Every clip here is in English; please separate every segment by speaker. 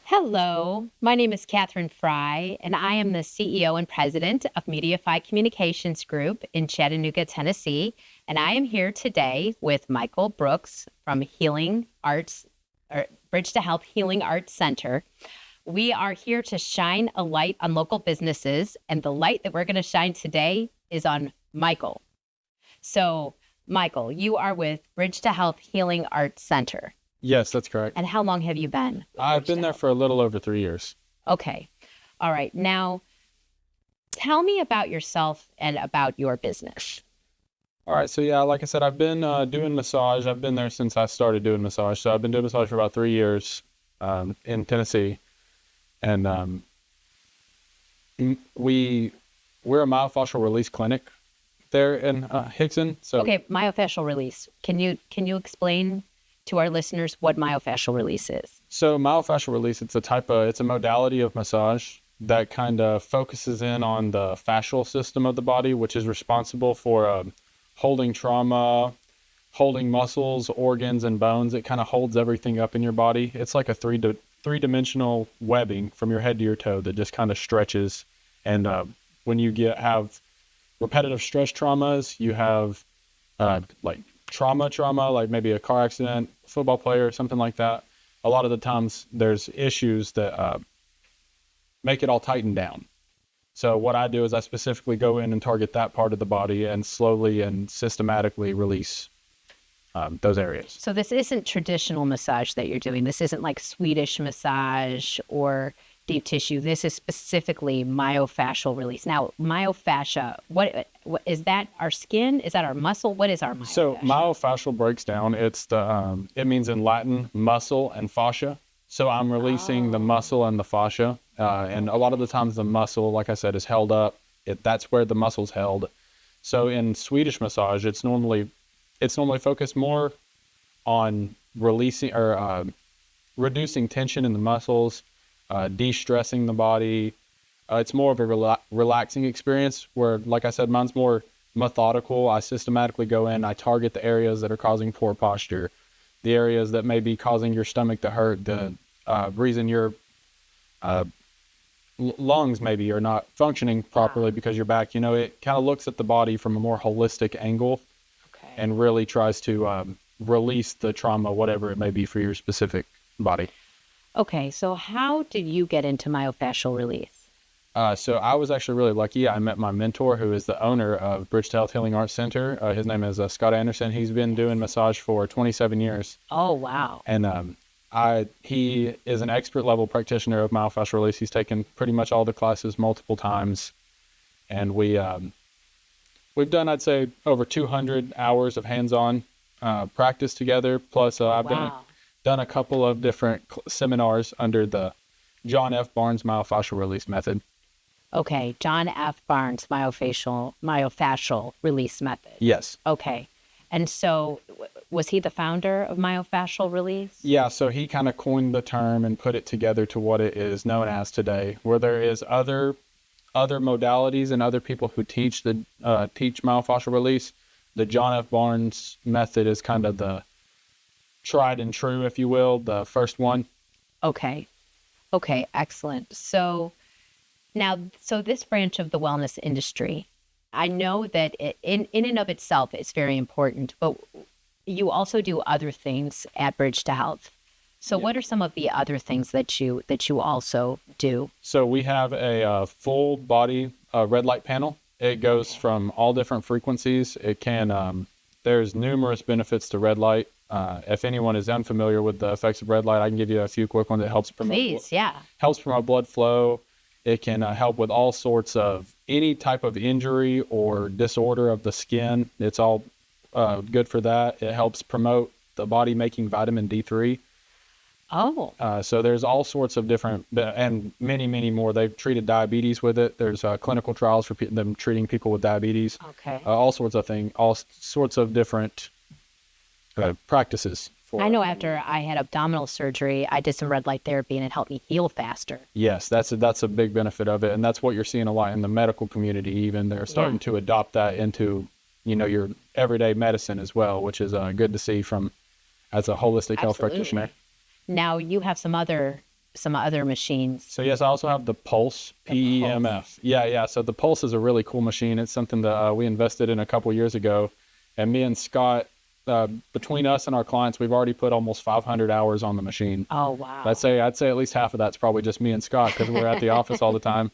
Speaker 1: Hello, my name is Katherine Fry, and I am the CEO and president of Mediafy Communications Group in Chattanooga, Tennessee. And I am here today with Michael Brooks from Healing Arts, or Bridge to Health Healing Arts Center. We are here to shine a light on local businesses, and the light that we're going to shine today is on Michael. So, Michael, you are with Bridge to Health Healing Arts Center.
Speaker 2: Yes, that's correct.
Speaker 1: And how long have you been?
Speaker 2: I've been there for a little over 3 years.
Speaker 1: Okay. All right. Now, tell me about yourself and about your business.
Speaker 2: All right. So, yeah, like I said, I've been doing massage. I've been there since I started doing massage. So I've been doing massage for about 3 years in Tennessee. And we're a myofascial release clinic there in Hickson. So
Speaker 1: Okay, myofascial release. Can you explain to our listeners what myofascial release is?
Speaker 2: So myofascial release, it's a modality of massage that kind of focuses in on the fascial system of the body, which is responsible for holding trauma, holding muscles, organs, and bones. It kind of holds everything up in your body. It's like a three-dimensional webbing from your head to your toe that just kind of stretches. And when you have repetitive stress traumas, you have like trauma, like maybe a car accident, football player, something like that. A lot of the times there's issues that make it all tighten down. So what I do is I specifically go in and target that part of the body and slowly and systematically release those areas.
Speaker 1: So this isn't traditional massage that you're doing. This isn't like Swedish massage or deep tissue. This is specifically myofascial release. Now, myofascia, what is that? Our skin? Is that our muscle? What is our myofascia?
Speaker 2: So myofascial breaks down. It's it means in Latin muscle and fascia. So I'm releasing the muscle and the fascia, and a lot of the times the muscle, like I said, is held up. That's where the muscle's held. So in Swedish massage, it's normally focused more on releasing or reducing tension in the muscles, de-stressing the body. It's more of a relaxing experience where, like I said, mine's more methodical. I systematically go in, I target the areas that are causing poor posture, the areas that may be causing your stomach to hurt, the reason your lungs maybe are not functioning properly because your back, it kind of looks at the body from a more holistic angle.
Speaker 1: Okay.
Speaker 2: And really tries to release the trauma, whatever it may be for your specific body.
Speaker 1: Okay, so how did you get into myofascial release?
Speaker 2: So I was actually really lucky. I met my mentor, who is the owner of Bridge to Health Healing Arts Center. His name is Scott Anderson. He's been doing massage for 27 years.
Speaker 1: Oh, wow.
Speaker 2: And he is an expert level practitioner of myofascial release. He's taken pretty much all the classes multiple times. And we've done, I'd say, over 200 hours of hands-on practice together. Plus, I've done a couple of different seminars under the John F. Barnes myofascial release method.
Speaker 1: Okay, John F. Barnes myofascial release method.
Speaker 2: Yes.
Speaker 1: Okay, and so was he the founder of myofascial release?
Speaker 2: Yeah, so he kind of coined the term and put it together to what it is known as today, where there is other modalities and other people who teach myofascial release. The John F. Barnes method is kind of the tried and true, if you will, the first one.
Speaker 1: Okay, excellent. So now, this branch of the wellness industry, I know that in and of itself it's very important, but you also do other things at Bridge to Health. So what are some of the other things that you also do?
Speaker 2: So we have a full body red light panel. It goes from all different frequencies. It can, there's numerous benefits to red light. If anyone is unfamiliar with the effects of red light, I can give you a few quick ones. It helps promote, helps promote blood flow. It can help with all sorts of any type of injury or disorder of the skin. It's all good for that. It helps promote the body making vitamin D3.
Speaker 1: Oh.
Speaker 2: So there's all sorts of different, and many, many more. They've treated diabetes with it. There's clinical trials for them treating people with diabetes.
Speaker 1: Okay.
Speaker 2: All sorts of things, all sorts of different practices.
Speaker 1: I know after I had abdominal surgery, I did some red light therapy and it helped me heal faster.
Speaker 2: Yes, that's a big benefit of it. And that's what you're seeing a lot in the medical community even. They're starting to adopt that into, your everyday medicine as well, which is good to see as a holistic health practitioner.
Speaker 1: Now you have some other some other machines.
Speaker 2: So yes, I also have the Pulse, PEMF. Yeah. So the Pulse is a really cool machine. It's something that we invested in a couple years ago, and me and Scott, between us and our clients, we've already put almost 500 hours on the machine.
Speaker 1: Oh, wow.
Speaker 2: I'd say at least half of that's probably just me and Scott because we're at the office all the time.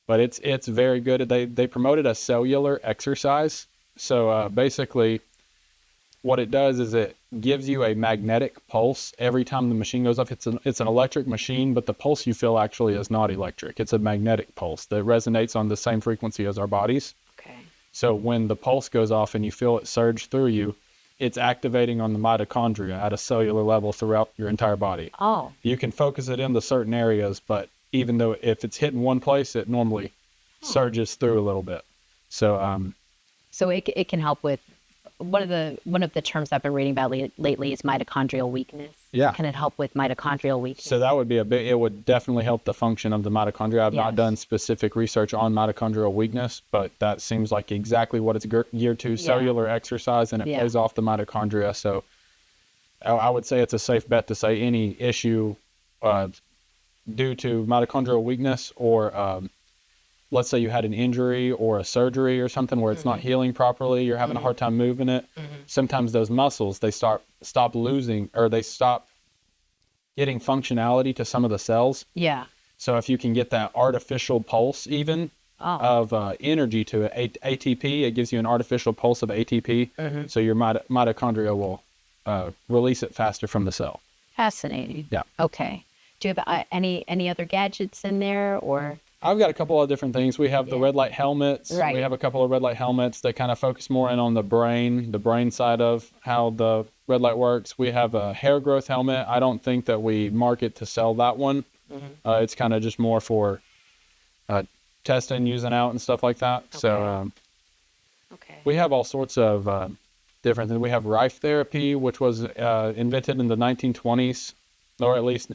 Speaker 2: But it's very good. They promoted a cellular exercise. So basically, what it does is it gives you a magnetic pulse every time the machine goes off. It's an electric machine, but the pulse you feel actually is not electric. It's a magnetic pulse that resonates on the same frequency as our bodies.
Speaker 1: Okay.
Speaker 2: So when the pulse goes off and you feel it surge through you, it's activating on the mitochondria at a cellular level throughout your entire body.
Speaker 1: Oh.
Speaker 2: You can focus it into certain areas, but even though if it's hitting one place, it normally surges through a little bit. So
Speaker 1: so it can help with one of the terms I've been reading about lately is mitochondrial weakness.
Speaker 2: Yeah.
Speaker 1: Can it help with mitochondrial weakness?
Speaker 2: So that would be it would definitely help the function of the mitochondria. I've not done specific research on mitochondrial weakness, but that seems like exactly what it's geared to, cellular exercise, and it plays off the mitochondria. So I would say it's a safe bet to say any issue due to mitochondrial weakness, or let's say you had an injury or a surgery or something where it's not healing properly, you're having a hard time moving it. Sometimes those muscles, they stop losing, or they stop getting functionality to some of the cells.
Speaker 1: Yeah.
Speaker 2: So if you can get that artificial pulse even of energy to it, ATP, it gives you an artificial pulse of ATP. So your mitochondria will release it faster from the cell.
Speaker 1: Fascinating.
Speaker 2: Yeah.
Speaker 1: Okay. Do you have any other gadgets in there, or?
Speaker 2: I've got a couple of different things. We have the red light helmets.
Speaker 1: Right.
Speaker 2: We have a couple of red light helmets that kind of focus more in on the brain side of how the red light works. We have a hair growth helmet. I don't think that we market to sell that one. It's kind of just more for testing, using out and stuff like that. Okay. So we have all sorts of different things. We have Rife therapy, which was invented in the 1920s, or at least.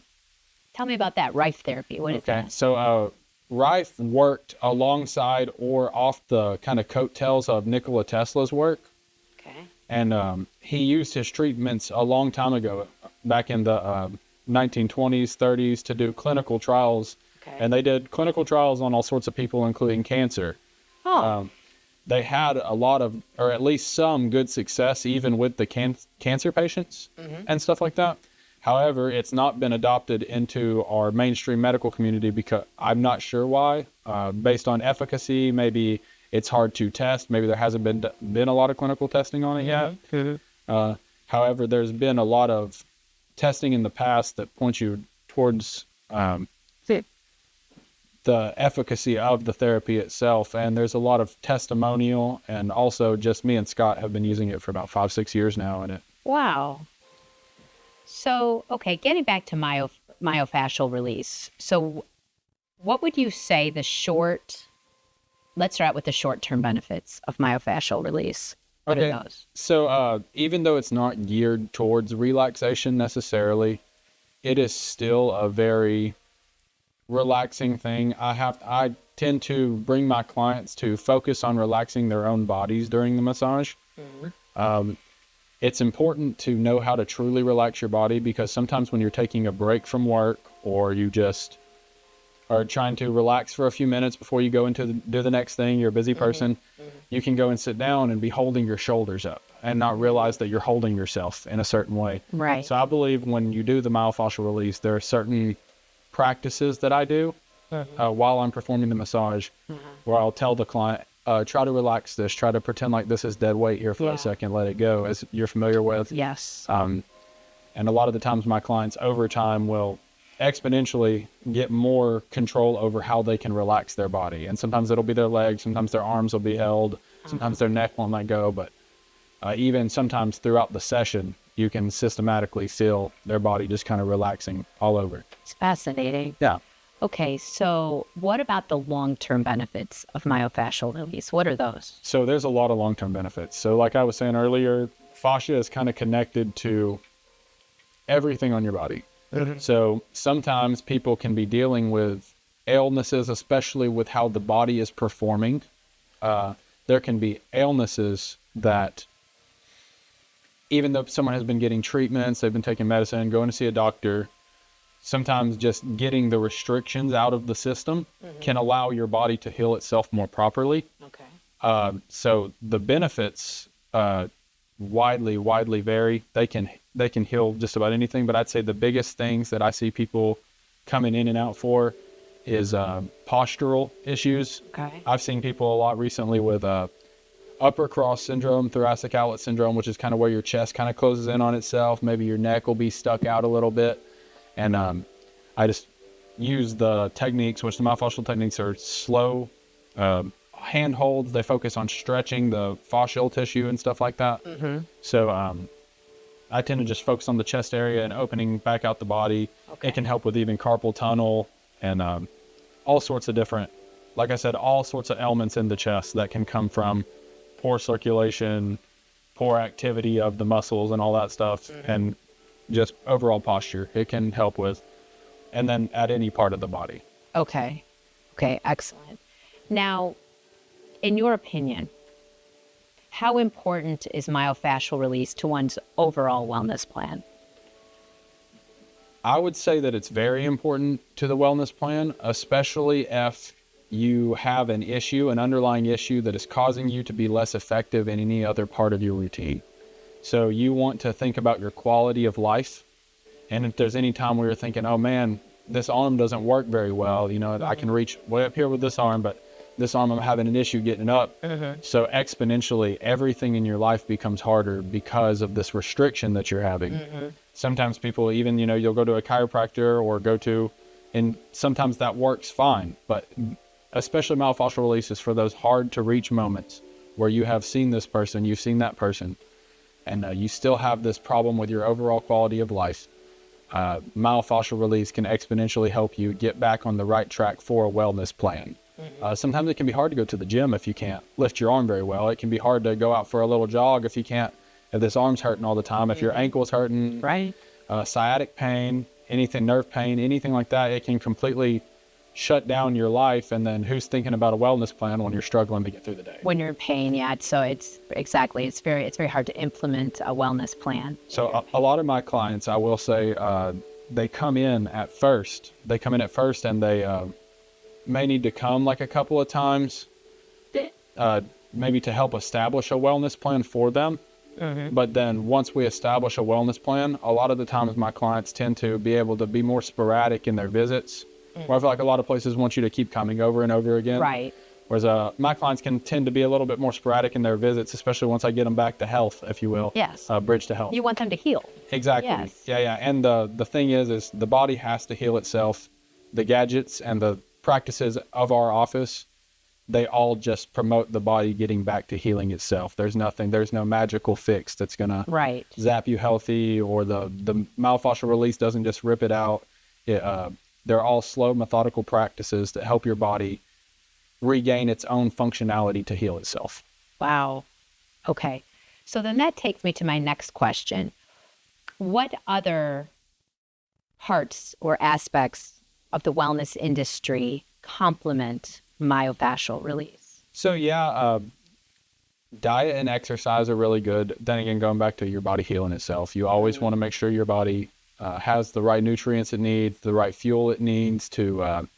Speaker 1: Tell me about that, Rife therapy. What is that?
Speaker 2: Okay, so Rife worked alongside or off the kind of coattails of Nikola Tesla's work.
Speaker 1: Okay.
Speaker 2: And he used his treatments a long time ago, back in the 1920s, 30s, to do clinical trials. Okay. And they did clinical trials on all sorts of people, including cancer. Oh. They had a lot of, or at least some good success, even with the cancer patients and stuff like that. However, it's not been adopted into our mainstream medical community because I'm not sure why. Based on efficacy, maybe it's hard to test. Maybe there hasn't been a lot of clinical testing on it yet. However, there's been a lot of testing in the past that points you towards the efficacy of the therapy itself. And there's a lot of testimonial, and also just me and Scott have been using it for about 5-6 years now. And it.
Speaker 1: Wow. So, okay, getting back to myofascial release. So what would you say let's start with the short-term benefits of myofascial release. What are those?
Speaker 2: So even though it's not geared towards relaxation necessarily, it is still a very relaxing thing. I tend to bring my clients to focus on relaxing their own bodies during the massage. It's important to know how to truly relax your body, because sometimes when you're taking a break from work, or you just are trying to relax for a few minutes before you go into do the next thing, you're a busy person, you can go and sit down and be holding your shoulders up and not realize that you're holding yourself in a certain way. Right. So I believe when you do the myofascial release, there are certain practices that I do while I'm performing the massage, where I'll tell the client, try to relax this, try to pretend like this is dead weight here for a second, let it go, as you're familiar with. Yes. And a lot of the times my clients over time will exponentially get more control over how they can relax their body. And sometimes it'll be their legs, sometimes their arms will be held, sometimes their neck won't let go, but even sometimes throughout the session, you can systematically feel their body just kind of relaxing all over.
Speaker 1: It's fascinating.
Speaker 2: Yeah.
Speaker 1: Okay, so what about the long-term benefits of myofascial release? What are those?
Speaker 2: So there's a lot of long-term benefits. So like I was saying earlier, fascia is kind of connected to everything on your body. So sometimes people can be dealing with illnesses, especially with how the body is performing. There can be illnesses that, even though someone has been getting treatments, they've been taking medicine, going to see a doctor, sometimes just getting the restrictions out of the system can allow your body to heal itself more properly.
Speaker 1: Okay.
Speaker 2: So the benefits widely vary. They can heal just about anything, but I'd say the biggest things that I see people coming in and out for is postural issues.
Speaker 1: Okay.
Speaker 2: I've seen people a lot recently with upper cross syndrome, thoracic outlet syndrome, which is kind of where your chest kind of closes in on itself. Maybe your neck will be stuck out a little bit. And I just use the techniques, which the myofascial techniques are slow hand holds. They focus on stretching the fascial tissue and stuff like that. So I tend to just focus on the chest area and opening back out the body.
Speaker 1: Okay.
Speaker 2: It can help with even carpal tunnel and all sorts of different, like I said, all sorts of elements in the chest that can come from poor circulation, poor activity of the muscles and all that stuff, and just overall posture it can help with, and then at any part of the body.
Speaker 1: Okay. Okay, excellent. Now, in your opinion, how important is myofascial release to one's overall wellness plan?
Speaker 2: I would say that it's very important to the wellness plan, especially if you have an underlying issue that is causing you to be less effective in any other part of your routine. So you want to think about your quality of life. And if there's any time where you're thinking, oh man, this arm doesn't work very well, I can reach way up here with this arm, but this arm I'm having an issue getting up. So exponentially, everything in your life becomes harder because of this restriction that you're having. Sometimes people even, you'll go to a chiropractor or and sometimes that works fine, but especially myofascial release is for those hard to reach moments where you have seen this person, you've seen that person, and you still have this problem with your overall quality of life. Myofascial release can exponentially help you get back on the right track for a wellness plan. Sometimes it can be hard to go to the gym if you can't lift your arm very well. It can be hard to go out for a little jog if this arm's hurting all the time, if your ankle's hurting,
Speaker 1: Right.
Speaker 2: Sciatic pain, anything, nerve pain, anything like that, it can completely shut down your life. And then who's thinking about a wellness plan when you're struggling to get through the day?
Speaker 1: When you're in pain, yeah. So it's very hard to implement a wellness plan.
Speaker 2: So a lot of my clients, I will say, they come in at first and they may need to come like a couple of times, maybe to help establish a wellness plan for them. But then once we establish a wellness plan, a lot of the times my clients tend to be able to be more sporadic in their visits. Where I feel like a lot of places want you to keep coming over and over again.
Speaker 1: Right.
Speaker 2: Whereas my clients can tend to be a little bit more sporadic in their visits, especially once I get them back to health, if you will.
Speaker 1: Yes.
Speaker 2: Bridge to health.
Speaker 1: You want them to heal.
Speaker 2: Exactly.
Speaker 1: Yes.
Speaker 2: Yeah. And the thing is the body has to heal itself. The gadgets and the practices of our office, they all just promote the body getting back to healing itself. There's no magical fix that's going to zap you healthy, or the myofascial release doesn't just rip it out. They're all slow, methodical practices that help your body regain its own functionality to heal itself.
Speaker 1: Wow. Okay. So then that takes me to my next question. What other parts or aspects of the wellness industry complement myofascial release?
Speaker 2: So diet and exercise are really good. Then again, going back to your body healing itself, you always want to make sure your body has the right nutrients it needs, the right fuel it needs to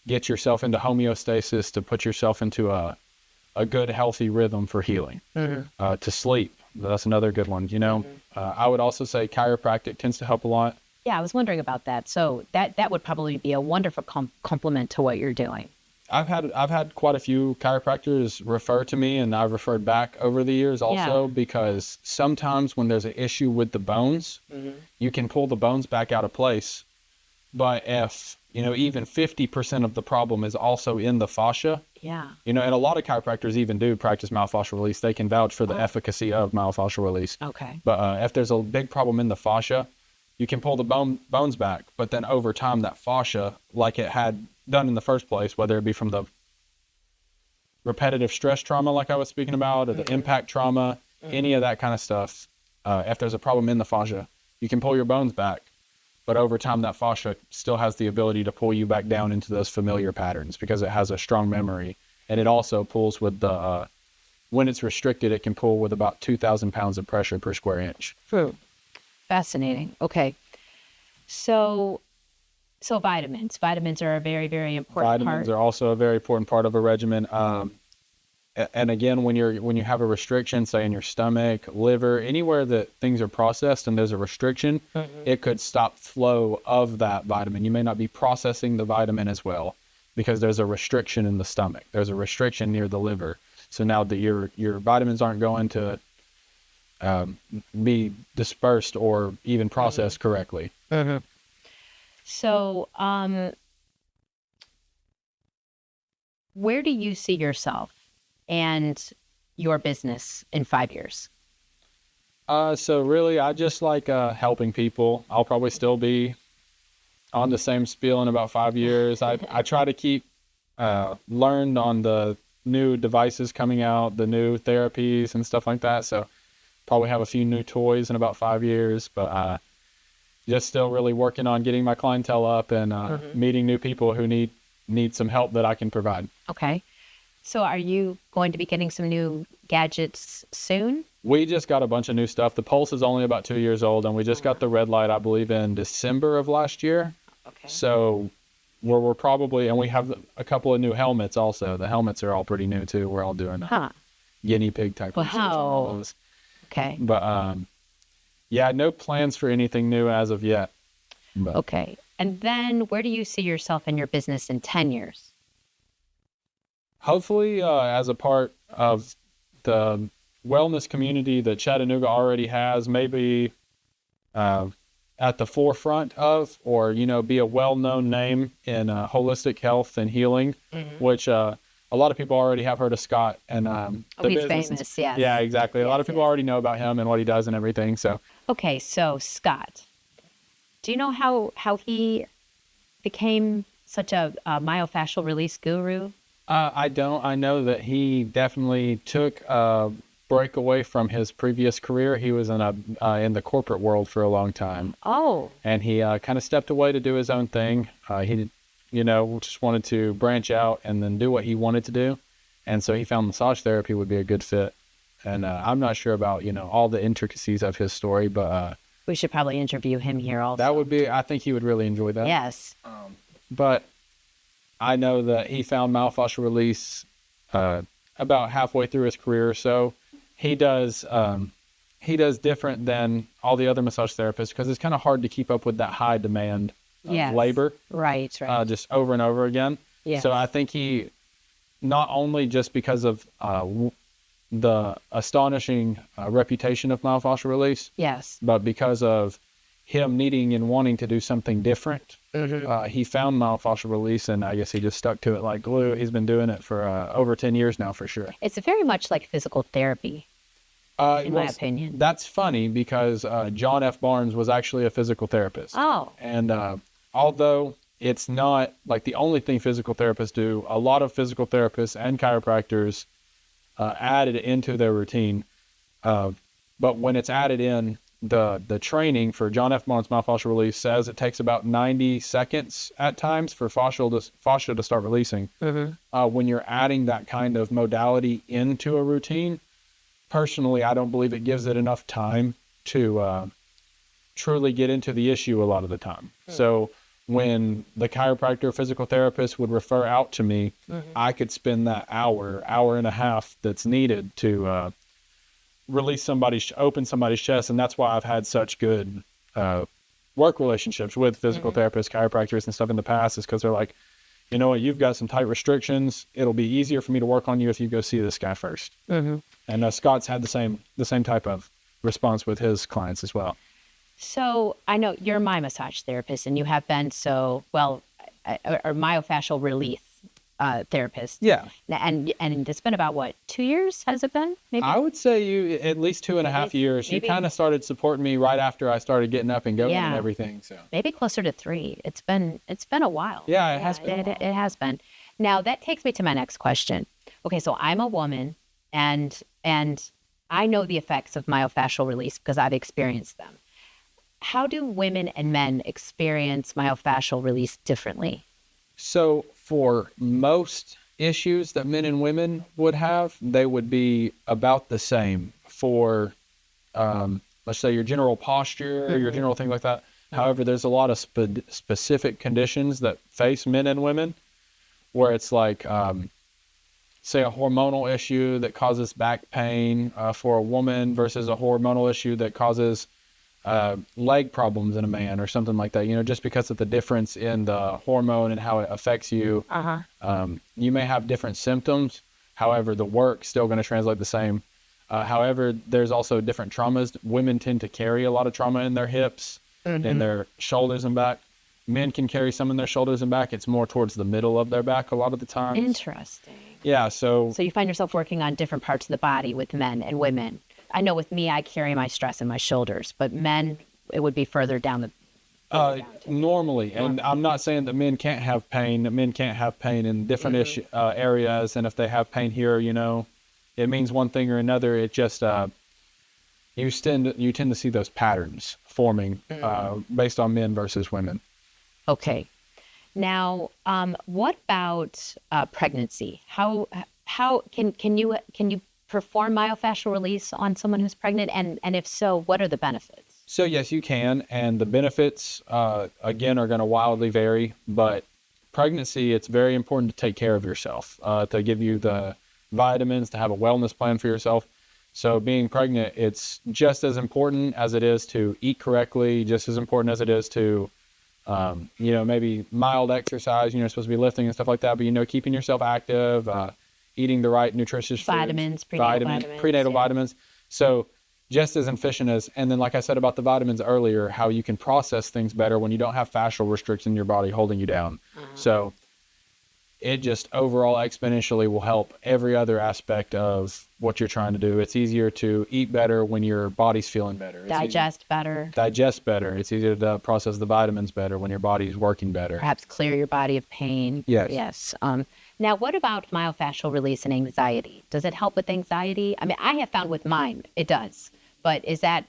Speaker 2: get yourself into homeostasis, to put yourself into a good, healthy rhythm for healing. To sleep, that's another good one. I would also say chiropractic tends to help a lot.
Speaker 1: Yeah, I was wondering about that. So that would probably be a wonderful complement to what you're doing.
Speaker 2: I've had quite a few chiropractors refer to me, and I've referred back over the years also, because sometimes when there's an issue with the bones, you can pull the bones back out of place. But if, even 50% of the problem is also in the fascia, and a lot of chiropractors even do practice myofascial release. They can vouch for the efficacy of myofascial release.
Speaker 1: Okay.
Speaker 2: But if there's a big problem in the fascia, you can pull the bones back, but then over time that fascia, like it had done in the first place, whether it be from the repetitive stress trauma like I was speaking about, or the impact trauma, any of that kind of stuff, if there's a problem in the fascia, you can pull your bones back, but over time that fascia still has the ability to pull you back down into those familiar patterns because it has a strong memory. And it also pulls with when it's restricted, it can pull with about 2,000 pounds of pressure per square inch.
Speaker 1: Fascinating. Okay. So, so vitamins are a very, very important
Speaker 2: Vitamins
Speaker 1: part.
Speaker 2: are also a very important part of a regimen. And again, when you have a restriction, say in your stomach, liver, anywhere that things are processed and there's a restriction, it could stop flow of that vitamin. You may not be processing the vitamin as well because there's a restriction in the stomach. There's a restriction near the liver. So now that your vitamins aren't going to be dispersed or even processed correctly.
Speaker 1: So, where do you see yourself and your business in 5 years?
Speaker 2: So really, I just like helping people. I'll probably still be on the same spiel in about 5 years. I try to keep learned on the new devices coming out, the new therapies and stuff like that. So probably have a few new toys in about 5 years, but just still really working on getting my clientele up and meeting new people who need some help that I can provide.
Speaker 1: Okay. So are you going to be getting some new gadgets soon?
Speaker 2: We just got a bunch of new stuff. The Pulse is only about 2 years old, and we just got the Red Light, I believe, in December of last year.
Speaker 1: Okay.
Speaker 2: So we're probably, and we have a couple of new helmets also. The helmets are all pretty new too. We're all doing guinea pig type research on all those.
Speaker 1: Okay.
Speaker 2: But yeah, no plans for anything new as of yet. But
Speaker 1: Okay. And then where do you see yourself in your business in 10 years?
Speaker 2: hopefully, as a part of the wellness community that Chattanooga already has, maybe at the forefront of, or, be a well-known name in holistic health and healing, which a lot of people already have heard of Scott and the
Speaker 1: He's
Speaker 2: business.
Speaker 1: famous, yes.
Speaker 2: Yeah, exactly. A lot of
Speaker 1: Yes,
Speaker 2: people already know about him and what he does and everything. So
Speaker 1: Okay, so Scott, do you know how he became such a myofascial release guru?
Speaker 2: I don't. I know that he definitely took a break away from his previous career. He was in the corporate world for a long time,
Speaker 1: Oh,
Speaker 2: and he kind of stepped away to do his own thing. He, just wanted to branch out and then do what he wanted to do, and so he found massage therapy would be a good fit. And I'm not sure about all the intricacies of his story, but
Speaker 1: we should probably interview him here also.
Speaker 2: that would be. I think he would really enjoy that.
Speaker 1: Yes.
Speaker 2: But I know that he found myofascial release about halfway through his career or so. He does different than all the other massage therapists because it's kind of hard to keep up with that high demand of
Speaker 1: Yes.
Speaker 2: labor
Speaker 1: Right.
Speaker 2: just over and over again.
Speaker 1: Yeah.
Speaker 2: So I think he, not only just because of the astonishing reputation of myofascial release,
Speaker 1: Yes.
Speaker 2: but because of him needing and wanting to do something different, he found myofascial release, and I guess he just stuck to it like glue. He's been doing it for over 10 years now, for sure.
Speaker 1: It's very much like physical therapy, in my opinion.
Speaker 2: That's funny because John F. Barnes was actually a physical therapist.
Speaker 1: Oh,
Speaker 2: And although it's not like the only thing physical therapists do, a lot of physical therapists and chiropractors add it into their routine. But when it's added in, the training for John F. Barnes myofascial release says it takes about 90 seconds at times for fascia to start releasing. When you're adding that kind of modality into a routine, personally, I don't believe it gives it enough time to truly get into the issue a lot of the time. So when the chiropractor or physical therapist would refer out to me, I could spend that hour and a half that's needed to open somebody's chest. And that's why I've had such good work relationships with physical therapists, chiropractors and stuff in the past, is because they're like, you know what, you've got some tight restrictions. It'll be easier for me to work on you if you go see this guy first. And Scott's had the same type of response with his clients as well.
Speaker 1: so I know you're my massage therapist, and you have been or myofascial release therapist.
Speaker 2: Yeah.
Speaker 1: And it's been about, what, 2 years has it been? Maybe?
Speaker 2: I would say you at least 2.5 years. You
Speaker 1: maybe-
Speaker 2: kind of started supporting me right after I started getting up and going
Speaker 1: Yeah.
Speaker 2: and everything. So
Speaker 1: Maybe closer to 3. It's been a while.
Speaker 2: Yeah, it has been a while.
Speaker 1: It has been. Now that takes me to my next question. Okay, so I'm a woman, and I know the effects of myofascial release because I've experienced them. How do women and men experience myofascial release differently?
Speaker 2: So for most issues that men and women would have, they would be about the same. For let's say your general posture, your general thing like that, However, there's a lot of specific conditions that face men and women where it's like, say, a hormonal issue that causes back pain for a woman versus a hormonal issue that causes leg problems in a man or something like that. Just because of the difference in the hormone and how it affects you, you may have different symptoms. However, the work's still going to translate the same. However, there's also different traumas. Women tend to carry a lot of trauma in their hips, in their shoulders and back. Men can carry some in their shoulders and back. It's more towards the middle of their back a lot of the time.
Speaker 1: Interesting.
Speaker 2: Yeah, so
Speaker 1: you find yourself working on different parts of the body with men and women. I know with me, I carry my stress in my shoulders, but men, it would be further down the...
Speaker 2: normally, and I'm not saying that men can't have pain, in different areas, and if they have pain here, it means one thing or another. It just, you tend to see those patterns forming based on men versus women.
Speaker 1: Okay. Now, what about pregnancy? How can you perform myofascial release on someone who's pregnant? And if so, what are the benefits?
Speaker 2: So yes, you can, and the benefits again are going to wildly vary. But pregnancy, it's very important to take care of yourself, to give you the vitamins, to have a wellness plan for yourself. So being pregnant, it's just as important as it is to eat correctly, just as important as it is to maybe mild exercise. You're supposed to be lifting and stuff like that, but keeping yourself active, eating the right nutritious
Speaker 1: vitamins,
Speaker 2: foods, prenatal vitamins. So just as efficient as, and then like I said about the vitamins earlier, how you can process things better when you don't have fascial restriction in your body holding you down. So it just overall exponentially will help every other aspect of what you're trying to do. It's easier to eat better when your body's feeling better.
Speaker 1: Digest better.
Speaker 2: It's easier to process the vitamins better when your body's working better.
Speaker 1: Perhaps clear your body of pain.
Speaker 2: Yes.
Speaker 1: Now, what about myofascial release and anxiety? Does it help with anxiety? I mean, I have found with mine, it does. But is that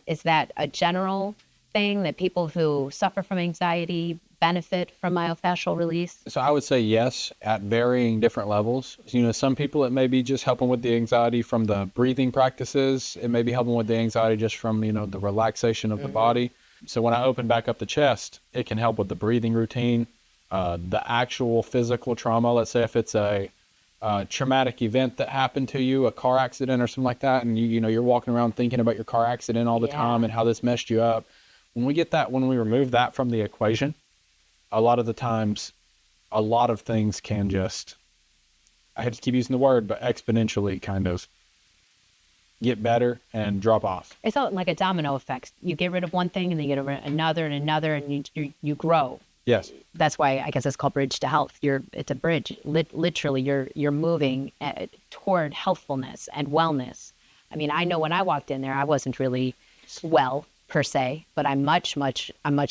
Speaker 1: a general thing that people who suffer from anxiety benefit from myofascial release?
Speaker 2: So I would say yes, at varying different levels. Some people, it may be just helping with the anxiety from the breathing practices. It may be helping with the anxiety just from, the relaxation of the body. So when I open back up the chest, it can help with the breathing routine, the actual physical trauma. Let's say if it's a traumatic event that happened to you, a car accident or something like that, and you're walking around thinking about your car accident all the time and how this messed you up. When we remove that from the equation, a lot of the times, a lot of things can just, I hate to keep using the word, but exponentially kind of get better and drop off.
Speaker 1: It's like a domino effect. You get rid of one thing and then you get rid of another and another, and you grow.
Speaker 2: Yes.
Speaker 1: That's why I guess it's called Bridge to Health. It's a bridge. Literally, you're moving toward healthfulness and wellness. I mean, I know when I walked in there, I wasn't really well per se, but I'm much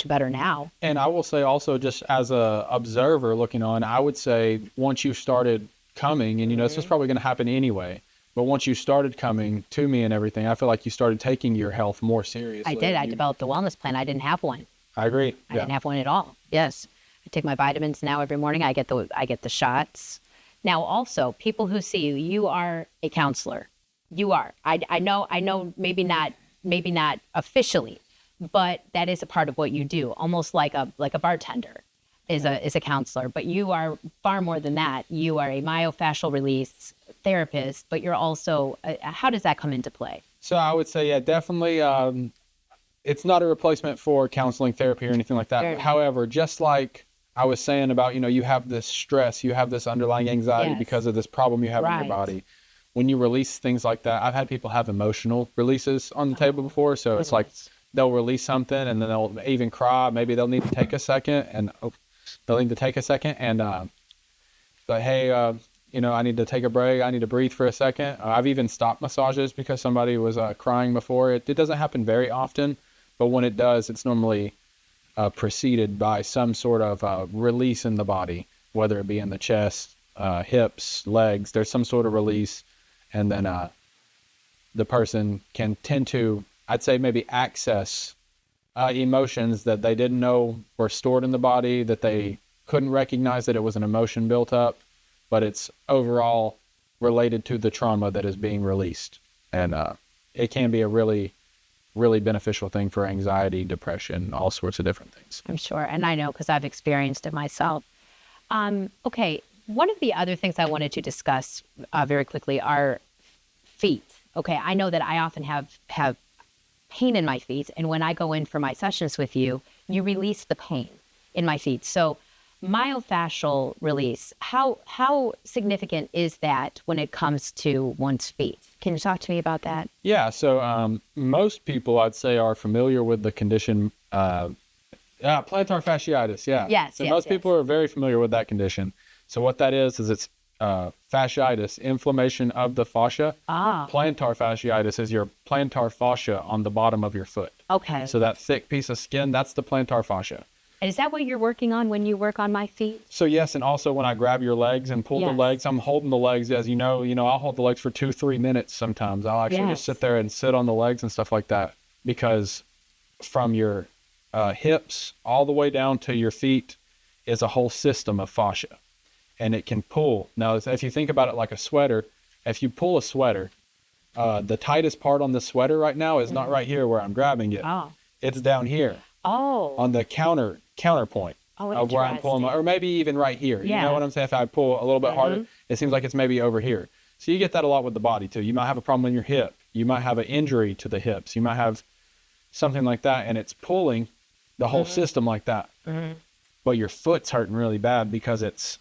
Speaker 1: better now.
Speaker 2: And I will say also, just as a observer looking on, I would say once you started coming, and this was probably going to happen anyway, but once you started coming to me and everything, I feel like you started taking your health more seriously.
Speaker 1: I did. I developed a wellness plan. I didn't have one.
Speaker 2: I agree.
Speaker 1: I didn't have one at all. Yes. I take my vitamins now every morning. I get the shots. Now also, people who see you, you are a counselor. You are. I know maybe not officially, but that is a part of what you do. Almost like a bartender is a counselor, but you are far more than that. You are a myofascial release therapist, but you're also, how does that come into play?
Speaker 2: So I would say, yeah, definitely. It's not a replacement for counseling, therapy, or anything like that.
Speaker 1: Sure.
Speaker 2: However, just like I was saying about, you have this stress, you have this underlying anxiety because of this problem you have in your body. When you release things like that, I've had people have emotional releases on the table before. So it's like they'll release something and then they'll even cry. Maybe they'll need to take a second and but hey, I need to take a break. I need to breathe for a second. I've even stopped massages because somebody was crying before. It doesn't happen very often, but when it does, it's normally preceded by some sort of release in the body, whether it be in the chest, hips, legs. There's some sort of release, and then the person can tend to, I'd say, maybe access emotions that they didn't know were stored in the body, that they couldn't recognize that it was an emotion built up, but it's overall related to the trauma that is being released. And it can be a really really beneficial thing for anxiety, depression, all sorts of different things.
Speaker 1: I'm sure. And I know because I've experienced it myself. Okay. One of the other things I wanted to discuss very quickly are feet. Okay. I know that I often have pain in my feet. And when I go in for my sessions with you, you release the pain in my feet. So myofascial release, how significant is that when it comes to one's feet? Can you talk to me about that?
Speaker 2: Yeah. So most people, I'd say, are familiar with the condition plantar fasciitis. Yeah.
Speaker 1: Yes.
Speaker 2: So most people are very familiar with that condition. So what that is it's fasciitis, inflammation of the fascia. Plantar fasciitis is your plantar fascia on the bottom of your foot.
Speaker 1: Okay.
Speaker 2: So that thick piece of skin, that's the plantar fascia.
Speaker 1: And is that what you're working on when you work on my feet?
Speaker 2: So yes, and also when I grab your legs and pull the legs, I'm holding the legs, as you know, I'll hold the legs for 2-3 minutes sometimes. I'll actually just sit there and sit on the legs and stuff like that, because from your hips all the way down to your feet is a whole system of fascia, and it can pull. Now, if you think about it like a sweater, if you pull a sweater, the tightest part on the sweater right now is not right here where I'm grabbing it. It's down here. On the counterpoint of where I'm pulling, or maybe even right here. You know what I'm saying? If I pull a little bit harder, it seems like it's maybe over here. So you get that a lot with the body too. You might have a problem in your hip. You might have an injury to the hips. You might have something like that, and it's pulling the whole system like that. But your foot's hurting really bad because it's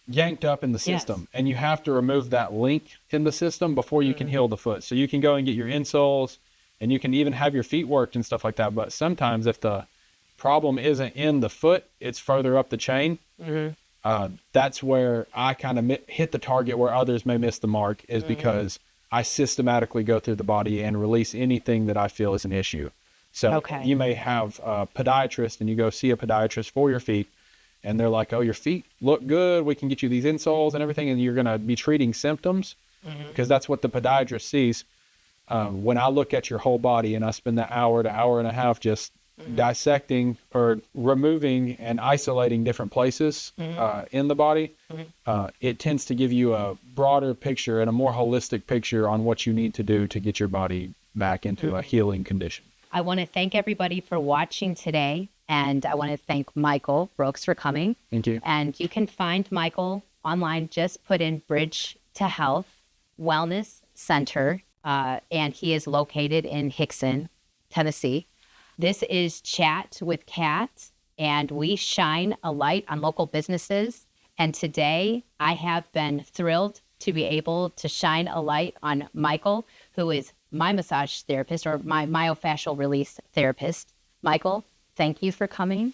Speaker 2: yanked up in the system, and you have to remove that link in the system before you can heal the foot. So you can go and get your insoles, and you can even have your feet worked and stuff like that. But sometimes if the problem isn't in the foot, it's further up the chain. That's where I kind of hit the target where others may miss the mark, is because I systematically go through the body and release anything that I feel is an issue. So you may have a podiatrist, and you go see a podiatrist for your feet, and they're like, oh, your feet look good. We can get you these insoles and everything. And you're going to be treating symptoms, because that's what the podiatrist sees. When I look at your whole body and I spend that hour to hour and a half just dissecting or removing and isolating different places in the body, it tends to give you a broader picture and a more holistic picture on what you need to do to get your body back into a healing condition.
Speaker 1: I want to thank everybody for watching today, and I want to thank Michael Brooks for coming.
Speaker 2: Thank you.
Speaker 1: And you can find Michael online. Just put in Bridge to Health Wellness Center. And he is located in Hickson, Tennessee. This is Chat with Kat, and we shine a light on local businesses. And today I have been thrilled to be able to shine a light on Michael, who is my massage therapist, or my myofascial release therapist. Michael, thank you for coming.